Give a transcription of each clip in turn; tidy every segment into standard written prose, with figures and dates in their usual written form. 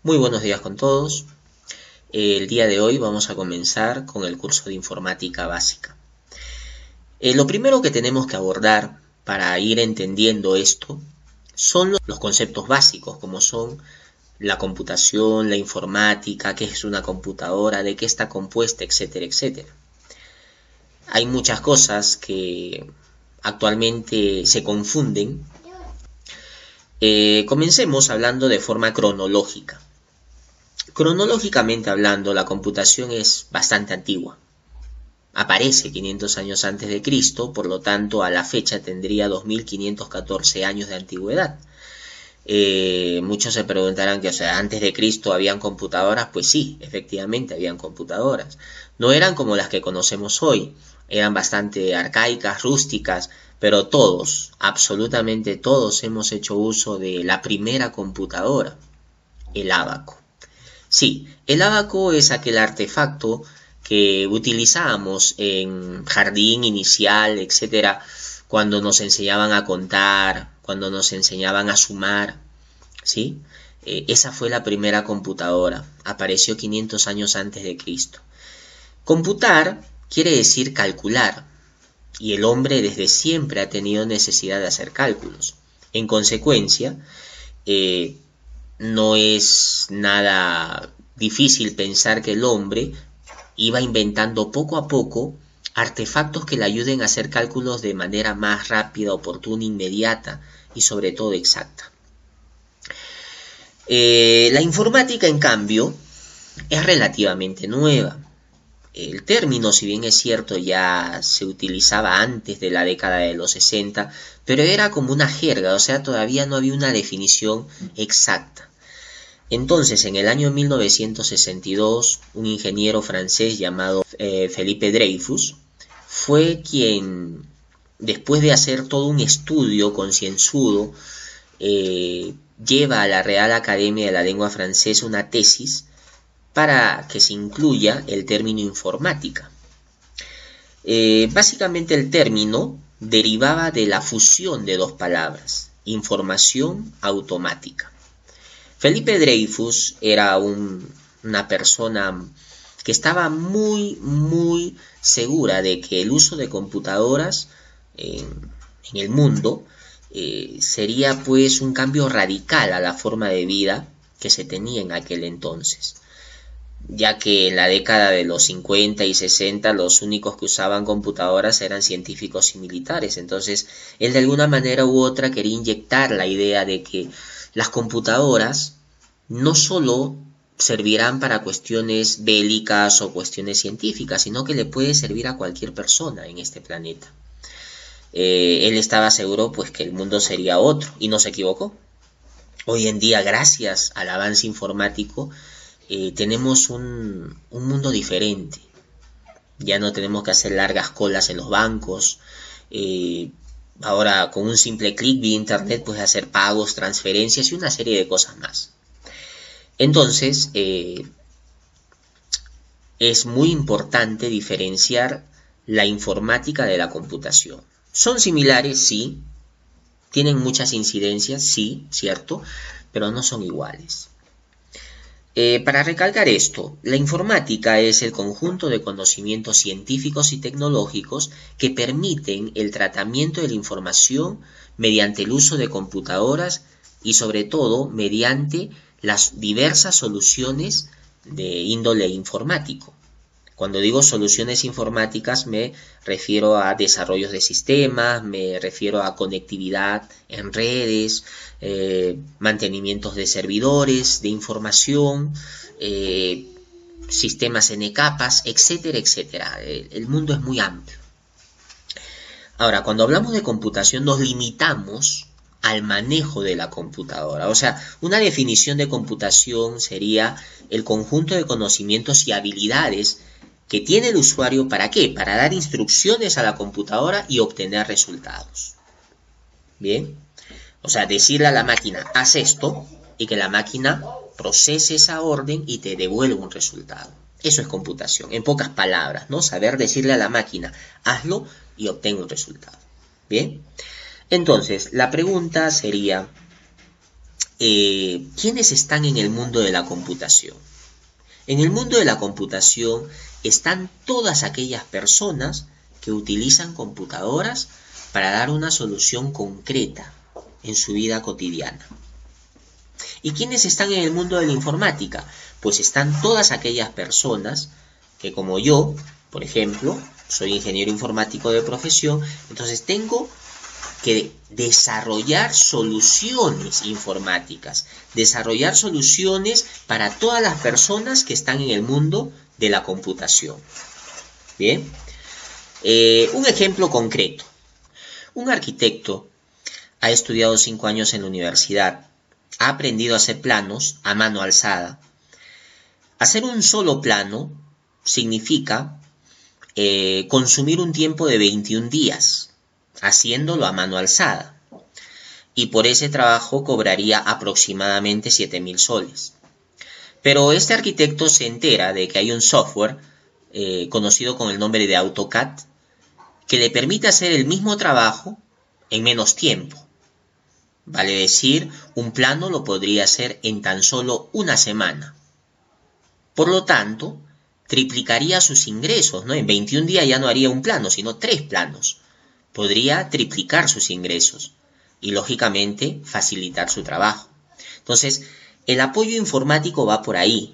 Muy buenos días con todos. El día de hoy vamos a comenzar con el curso de informática básica. Lo primero que tenemos que abordar para ir entendiendo esto son los conceptos básicos, como son la computación, la informática, qué es una computadora, de qué está compuesta, etcétera, etcétera. Hay muchas cosas que actualmente se confunden. Comencemos hablando de forma cronológica. Cronológicamente hablando, la computación es bastante antigua. Aparece 500 años antes de Cristo, por lo tanto a la fecha tendría 2514 años de antigüedad. Muchos se preguntarán que, antes de Cristo habían computadoras. Pues sí, efectivamente habían computadoras. No eran como las que conocemos hoy, eran bastante arcaicas, rústicas, pero todos, absolutamente todos hemos hecho uso de la primera computadora, el ábaco. Sí, el ábaco es aquel artefacto que utilizábamos en jardín inicial, etcétera, cuando nos enseñaban a contar, cuando nos enseñaban a sumar, ¿sí? Esa fue la primera computadora, apareció 500 años antes de Cristo. Computar quiere decir calcular, y el hombre desde siempre ha tenido necesidad de hacer cálculos. En consecuencia, no es nada difícil pensar que el hombre iba inventando poco a poco artefactos que le ayuden a hacer cálculos de manera más rápida, oportuna, inmediata y sobre todo exacta. La informática, en cambio, es relativamente nueva. El término, si bien es cierto, ya se utilizaba antes de la década de los 60, pero era como una jerga, todavía no había una definición exacta. Entonces, en el año 1962, un ingeniero francés llamado Philippe Dreyfus fue quien, después de hacer todo un estudio concienzudo, lleva a la Real Academia de la Lengua Francesa una tesis para que se incluya el término informática. Básicamente el término derivaba de la fusión de dos palabras, información automática. Philippe Dreyfus era una persona que estaba muy segura de que el uso de computadoras en el mundo sería pues un cambio radical a la forma de vida que se tenía en aquel entonces, ya que en la década de los 50 y 60 los únicos que usaban computadoras eran científicos y militares. Entonces él de alguna manera u otra quería inyectar la idea de que las computadoras no solo servirán para cuestiones bélicas o cuestiones científicas, sino que le puede servir a cualquier persona en este planeta. Él estaba seguro pues que el mundo sería otro, y no se equivocó. Hoy en día, gracias al avance informático, tenemos un mundo diferente. Ya no tenemos que hacer largas colas en los bancos. Ahora, con un simple clic vía internet puedes hacer pagos, transferencias y una serie de cosas más. Entonces, es muy importante diferenciar la informática de la computación. Son similares, sí. Tienen muchas incidencias, sí, cierto, pero no son iguales. Para recalcar esto, la informática es el conjunto de conocimientos científicos y tecnológicos que permiten el tratamiento de la información mediante el uso de computadoras y sobre todo mediante las diversas soluciones de índole informático. Cuando digo soluciones informáticas me refiero a desarrollos de sistemas, me refiero a conectividad en redes, mantenimientos de servidores, de información, sistemas en capas, etcétera, etcétera. El mundo es muy amplio. Ahora, cuando hablamos de computación nos limitamos al manejo de la computadora. Una definición de computación sería el conjunto de conocimientos y habilidades que tiene el usuario. ¿Para qué? Para dar instrucciones a la computadora y obtener resultados. Bien. Decirle a la máquina, haz esto, y que la máquina procese esa orden y te devuelva un resultado. Eso es computación, en pocas palabras, ¿no? Saber decirle a la máquina, hazlo y obtén un resultado. Bien. Entonces, la pregunta sería, ¿quiénes están en el mundo de la computación? En el mundo de la computación están todas aquellas personas que utilizan computadoras para dar una solución concreta en su vida cotidiana. ¿Y quiénes están en el mundo de la informática? Pues están todas aquellas personas que, como yo, por ejemplo, soy ingeniero informático de profesión, entonces tengo que desarrollar soluciones informáticas, desarrollar soluciones para todas las personas que están en el mundo de la computación. Bien, un ejemplo concreto. Un arquitecto ha estudiado 5 años en la universidad, ha aprendido a hacer planos a mano alzada. Hacer un solo plano significa consumir un tiempo de 21 días, haciéndolo a mano alzada. Y por ese trabajo cobraría aproximadamente 7.000 soles. Pero este arquitecto se entera de que hay un software conocido con el nombre de AutoCAD que le permite hacer el mismo trabajo en menos tiempo. Vale decir, un plano lo podría hacer en tan solo una semana. Por lo tanto, triplicaría sus ingresos, ¿no? En 21 días ya no haría un plano, sino 3 planos. Podría triplicar sus ingresos y, lógicamente, facilitar su trabajo. Entonces, el apoyo informático va por ahí.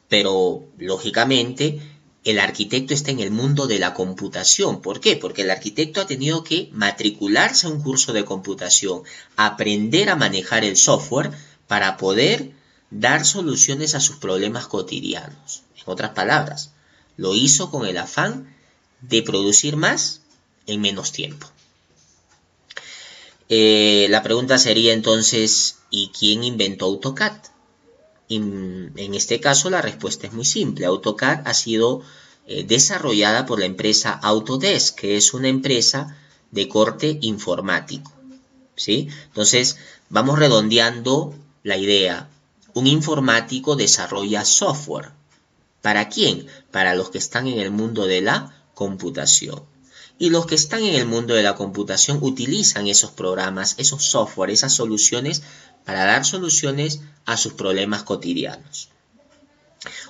Pero, lógicamente, el arquitecto está en el mundo de la computación. ¿Por qué? Porque el arquitecto ha tenido que matricularse a un curso de computación, aprender a manejar el software para poder dar soluciones a sus problemas cotidianos. En otras palabras, lo hizo con el afán de producir más en menos tiempo. La pregunta sería entonces, ¿y quién inventó AutoCAD? En este caso la respuesta es muy simple. AutoCAD ha sido desarrollada por la empresa Autodesk, que es una empresa de corte informático, ¿sí? Entonces vamos redondeando la idea. Un informático desarrolla software. ¿Para quién? Para los que están en el mundo de la computación. Y los que están en el mundo de la computación utilizan esos programas, esos software, esas soluciones para dar soluciones a sus problemas cotidianos.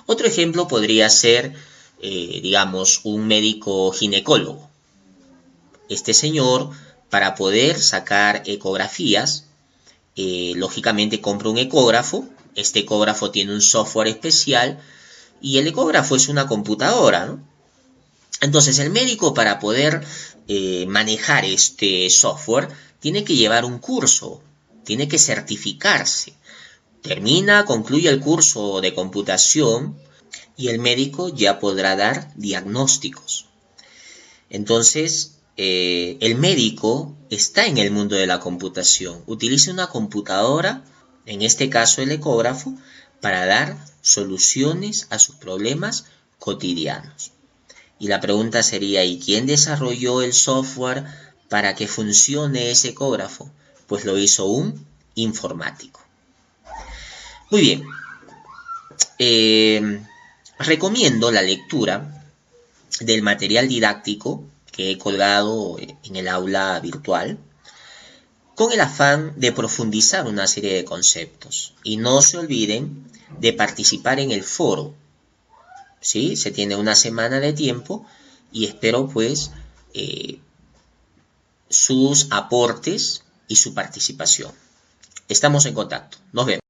Otro ejemplo podría ser, digamos, un médico ginecólogo. Este señor, para poder sacar ecografías, lógicamente compra un ecógrafo. Este ecógrafo tiene un software especial y el ecógrafo es una computadora, ¿no? Entonces el médico, para poder manejar este software, tiene que llevar un curso, tiene que certificarse. Concluye el curso de computación y el médico ya podrá dar diagnósticos. Entonces, el médico está en el mundo de la computación. Utiliza una computadora, en este caso el ecógrafo, para dar soluciones a sus problemas cotidianos. Y la pregunta sería, ¿y quién desarrolló el software para que funcione ese ecógrafo? Pues lo hizo un informático. Muy bien. Recomiendo la lectura del material didáctico que he colgado en el aula virtual, con el afán de profundizar una serie de conceptos. Y no se olviden de participar en el foro. ¿Sí? Se tiene una semana de tiempo y espero pues sus aportes y su participación. Estamos en contacto. Nos vemos.